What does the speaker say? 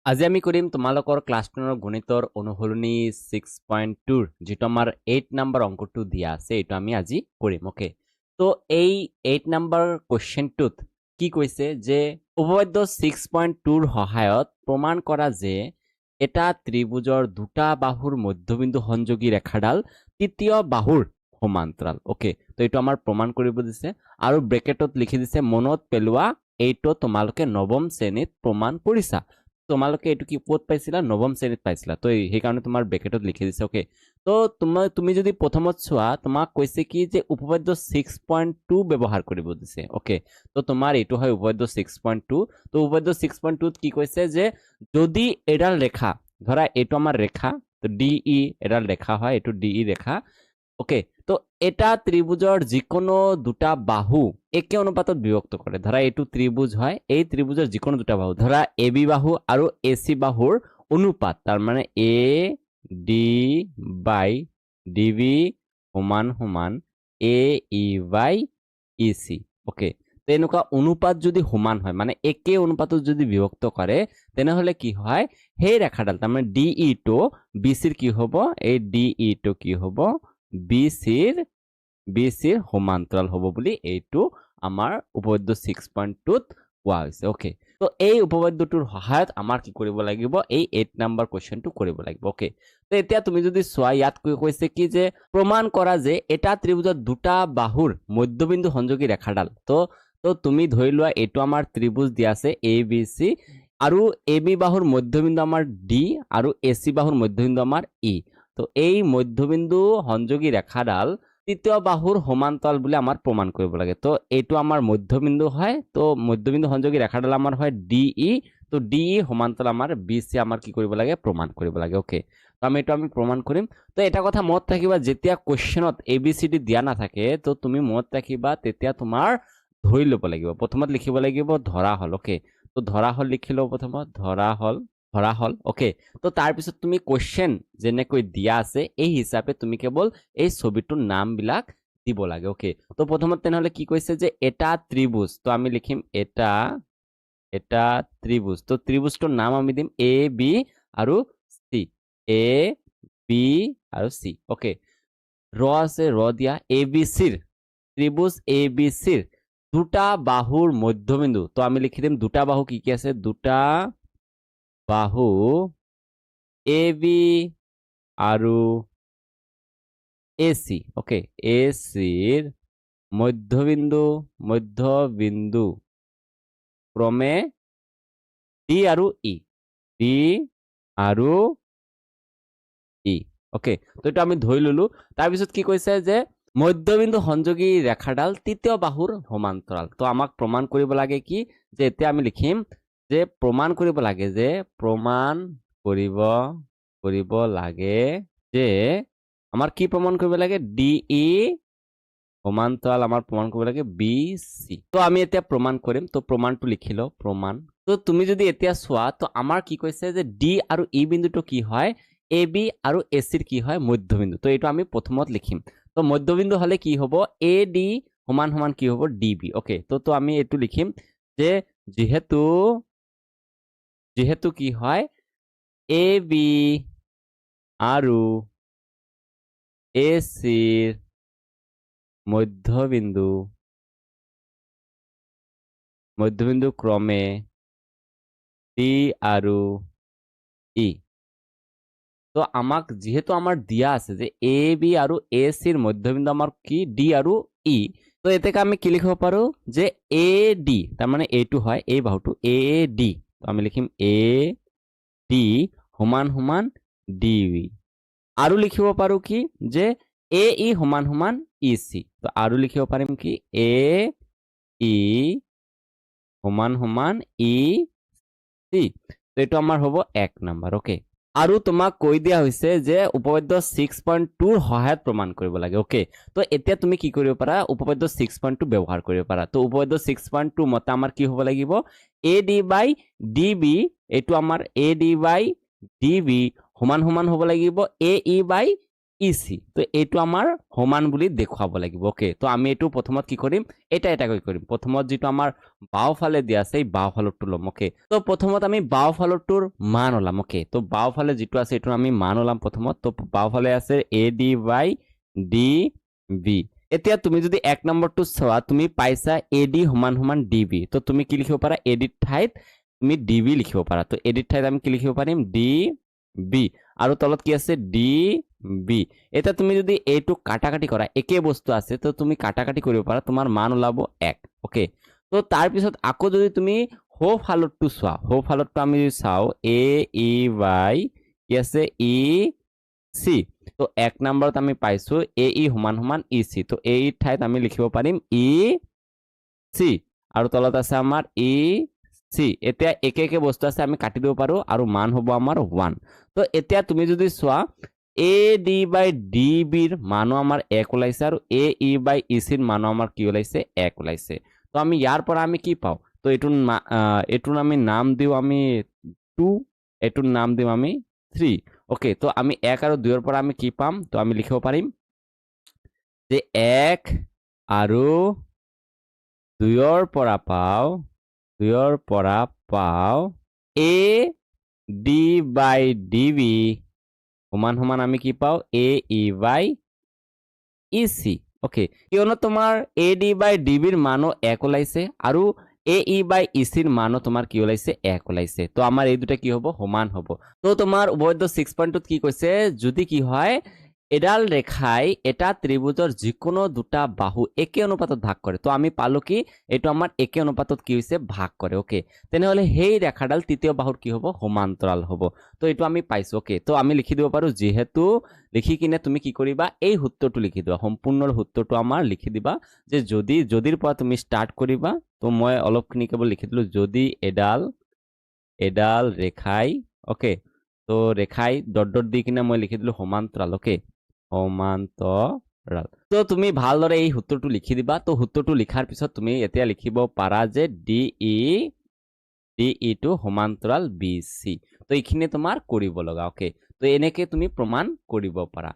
আজি আমি কৰিম তোমালোকৰ ক্লাছ 10 গণিতৰ অনুসৰণি 6.2 যেটো আমাৰ 8 নম্বৰ অংকটো দিয়া আছে এটো আমি আজি কৰিম ওকে তো এই 8 নম্বৰ কোৱেশ্চনটোত কি কৈছে যে উপপাদ্য 6.2 ৰ সহায়ত প্ৰমাণ কৰা যে এটা ত্ৰিভুজৰ দুটা বাহুৰ মধ্যবিন্দু সংযোগী ৰেখাডাল তৃতীয় বাহুৰ সমান্তৰাল ওকে তো এটো আমাৰ প্ৰমাণ কৰিব দিছে আৰু ব্ৰেকেটত লিখি দিছে মনত পেলোৱা এইটো তোমালোকে নৱম শ্ৰেণীত প্ৰমাণ কৰিছা তোমালোকে এটো কি কোড পাইছিলা নৱম শ্ৰেণীত পাইছিলা তো এই কাৰণে তোমাৰ ব্ৰেকেটত লিখি দিছে ওকে তো তুমি যদি প্ৰথমত চোৱা তোমাক কৈছে কি যে উপপাদ্য 6.2 ব্যৱহাৰ কৰিব দিছে ওকে তো তোমাৰ এটো হয় উপপাদ্য 6.2 তো উপপাদ্য 6.2 ত কি কৈছে যে যদি এডাল ৰেখা ধৰা এটো আমাৰ ৰেখা তো ডিই এডাল ৰেখা হয় এটো ডিই ৰেখা ওকে তো এটা ত্ৰিভুজৰ যিকোনো দুটা বাহু একে অনুপাতত বিভক্ত কৰে ধৰা এটো ত্ৰিভুজ হয় এই ত্ৰিভুজৰ যিকোনো দুটা বাহু ধৰা এবি বাহু আৰু এসি বাহুৰ অনুপাত তাৰ মানে এ ডি বাই ডিবি সমান সমান এ ই বাই ইসি ওকে তো এনেকুৱা অনুপাত যদি সমান হয় মানে একে অনুপাতত যদি বিভক্ত কৰে তেনেহলে কি হয় সেই ৰেখাডাল তাৰ মানে ডিই টো বিসিৰ কি হ'ব এই ডিই টো কি হ'ব বিসিৰ সমান্তৰাল হ'ব বুলি এইটো আমাৰ উপপাদ্য 6.2 ত কোৱা হৈছে ওকে তো এই উপপাদ্যটোৰ সহায়ত আমাৰ কি কৰিব লাগিব এই 8 নম্বৰ কোৱেশ্চনটো কৰিব লাগিব ওকে তো এতিয়া তুমি যদি চোৱা ইয়াত কৈছে কি যে প্ৰমাণ কৰা যে এটা ত্ৰিভুজৰ দুটা বাহুৰ মধ্যবিন্দু সংযোগী ৰেখাডাল তো তুমি ধৰি লোৱা এইটো আমাৰ ত্ৰিভুজ দিয়া আছে এ বি সি আৰু এ বি বাহুৰ মধ্যবিন্দু আমাৰ ডি আৰু এ সি বাহুৰ মধ্যবিন্দু আমাৰ ই তো এই মধ্যবিন্দু সংযোগী ৰেখাডাল তৃতীয় বাহুৰ সমান্তৰাল বুলি আমাৰ প্ৰমাণ কৰিব লাগে তো এইটো আমাৰ মধ্যবিন্দু হয় তো মধ্যবিন্দু সংযোগী ৰেখাডাল আমাৰ হয় ডিই তো ডিই সমান্তৰাল আমাৰ বিসি আমাৰ কি কৰিব লাগে প্ৰমাণ কৰিব লাগে ওকে তো আমি প্ৰমাণ কৰিম তো এটা কথা মনত ৰাখিবা যেতিয়া কোৱেশ্চনত এবিসিডি দিয়া নাথাকে তো তুমি মনত ৰাখিবা তেতিয়া তোমাৰ ধৰি ল'ব লাগিব প্ৰথমত লিখিব লাগিব ধৰা হল ওকে তো ধৰা হল লিখিলো প্ৰথমত ধৰা হল ওকে তো তাৰ পিছত তুমি কোৱেশ্চন যেনেকৈ দিয়া আছে এই হিচাপে তুমি কেৱল এই ছবিটোৰ নাম বিলাক দিব লাগে ওকে তো প্ৰথমত তেনেহলে কি কৈছে যে এটা ত্ৰিভুজ তো আমি লিখিম এটা ত্ৰিভুজ তো ত্ৰিভুজটোৰ নাম আমি দিম এ বি আৰু সি এ বি আৰু সি ওকে ৰ আছে ৰ দিয়া এ বি সিৰ ত্ৰিভুজ এ বি সিৰ দুটা বাহুৰ মধ্যবিন্দু তো আমি লিখি দিম দুটা বাহু কি কি আছে দুটা বাহু এ বি আৰু এসি ওকে এসিৰ মধ্যবিন্দু ক্ৰমে ডি আৰু ই ওকে তো এটা আমি ধৰি ললো তাৰ পিছত কি কৈছে যে মধ্যবিন্দু সংযোগী ৰেখাডাল তৃতীয় বাহুৰ সমান্তৰাল তো আমাক প্ৰমাণ কৰিব লাগে কি যে এতিয়া আমি লিখিম যে প্ৰমাণ কৰিব লাগে যে যে আমাৰ কি প্ৰমাণ কৰিব লাগে ডিই সমান্তৰাল আমাৰ প্ৰমাণ কৰিব লাগে বিসি তো আমি এতিয়া প্ৰমাণ কৰিম তো প্ৰমাণটো লিখিলো প্ৰমাণ তো তুমি যদি এতিয়া চোৱা তো আমাৰ কি কৈছে যে ডি আৰু ই বিন্দুটো কি হয় এ বি আৰু এ সিৰ কি হয় মধ্যবিন্দু তো এইটো আমি প্ৰথমত লিখিম তো মধ্যবিন্দু হলে কি হ'ব এ ডি সমান সমান কি হ'ব ডিবি ওকে তো আমি এইটো লিখিম যে যেহেতু কি হয় এ বি আৰু এ সিৰ মধ্যবিন্দু ক্ৰমে ডি আৰু ই তো আমাক যেহেতু আমাৰ দিয়া আছে যে এ বি আৰু এ সিৰ মধ্যবিন্দু আমাৰ কি ডি আৰু ই তো এতেকে আমি কি লিখিব পাৰো যে এ ডি তাৰ মানে এইটো হয় এই বাহুটো এ ডি তো আমি লিখিম এ ডি সমান সমান ডিবি আৰু লিখিব পাৰো কি যে এ ই সমান সমান ই সি তো আৰু লিখিব পাৰিম কি এ ই সমান সমান ই সি তো এইটো আমাৰ হ'ব 1 নম্বৰ ওকে আৰু তোমাক কৈ দিয়া হৈছে যে উপপাদ্য 6.2 ৰ সহায়ত প্ৰমাণ কৰিব লাগে ওকে তো এতিয়া তুমি কি কৰিব পাৰা উপপাদ্য 6.2 ব্যৱহাৰ কৰিব পাৰা তো উপপাদ্য 6.2 মতে আমাৰ কি হ'ব লাগিব এ ডি বাই ডিবি এইটো আমাৰ এ ডি বাই ডিবি সমান সমান হ'ব লাগিব এ ই বাই ইসি তো এইটো আমাৰ সমান বুলি দেখুৱাব লাগিব ওকে তো আমি এইটো প্ৰথমত কি কৰিম এটা এটাকৈ কৰিম প্ৰথমত যেটো আমাৰ বাওফালে দিয়া আছে এই বাওফালৰটো লম ওকে তো প্ৰথমত আমি বাওফালৰটোৰ মান ওলাম ওকে তো বাওফালে যেটো আছে এইটো আমি মান ওলাম প্ৰথমত তো বাওফালে আছে ADY DB এতিয়া তুমি যদি এক নম্বৰটো চোৱা তুমি পাইছা AD সমান সমান DB তো তুমি কি লিখিব পাৰা AD ঠাইত তুমি DB লিখিব পাৰা তো AD ঠাইত আমি কি লিখিব পাৰিম DB আৰু তলত কি আছে DB এটা তুমি যদি এইটো কাটাকাটি কৰা একে বস্তু আছে তো তুমি কাটাকাটি কৰিব পাৰা তোমাৰ মান ওলাব 1 ওকে তো তাৰ পিছত আকৌ যদি তুমি হো ফালৰটো চোৱা হো ফালৰটো আমি চাও AEY কি আছে EC তো এক নম্বৰত আমি পাইছো AE সমান সমান EC তো এই ঠাইত আমি লিখিব পাৰিম EC আৰু তলত আছে আমাৰ EC এতিয়া একে একে বস্তু আছে আমি কাটি দিব পাৰো আৰু মান হ'ব আমাৰ 1 তো এতিয়া তুমি যদি চোৱা AD by DB ৰ মানো আমাৰ 1 ওলাইছে আৰু AE by EC ৰ মানো আমাৰ কি ওলাইছে 1 ওলাইছে তো আমি ইয়াৰ পৰা আমি কি পাও তো এটুৰ আমি নাম দিও আমি 2 এটুৰ নাম দিও আমি 3 ওকে তো আমি 1 আৰু 2 ৰ পৰা আমি কি পাম তো আমি লিখিব পাৰিম যে 1 আৰু 2 ৰ পৰা পাও AD by DB সমান সমান আমি কি পাও AE by EC ওকে কিয়নো তোমাৰ AD by DB ৰ মানো 1 ওলাইছে আৰু AE by EC ৰ মানো তোমাৰ কি ওলাইছে 1 ওলাইছে তো আমাৰ এই দুটা কি হ'ব সমান হ'ব তো তোমাৰ উপপাদ্য 6.2 কি কৈছে যদি কি হয় এডাল ৰেখাই এটা ত্ৰিভুজৰ যিকোনো দুটা বাহু একে অনুপাতত ভাগ কৰে তো আমি পালো কি এটো আমাৰ একে অনুপাতত কি হৈছে ভাগ কৰে ওকে তেনেহলে হেই ৰেখাডাল তৃতীয় বাহুৰ কি হ'ব সমান্তৰাল হ'ব তো এটো আমি পাইছো ওকে তো আমি লিখি দিব পাৰো যেহেতু লিখি কিনে তুমি কি কৰিবা এই সূত্ৰটো লিখি দিবা সম্পূৰ্ণ সূত্ৰটো আমাৰ লিখি দিবা যে যদিৰ পৰা তুমি স্টাৰ্ট কৰিবা তো মই অলপখিনি কেৱল লিখি দিলো যদি এডাল ৰেখাই ওকে তো ৰেখাই ডট ডট দি কিনে মই লিখি দিলো সমান্তৰাল ওকে সমান্তৰাল তো তুমি ভালদৰে এই সূত্ৰটো লিখি দিবা তো সূত্ৰটো লিখাৰ পিছত তুমি এতিয়া লিখিব পাৰা যে DE টু সমান্তৰাল BC তো এইখিনি তোমাৰ কৰিব লগা ওকে তো এনেকে তুমি প্ৰমাণ কৰিব পাৰা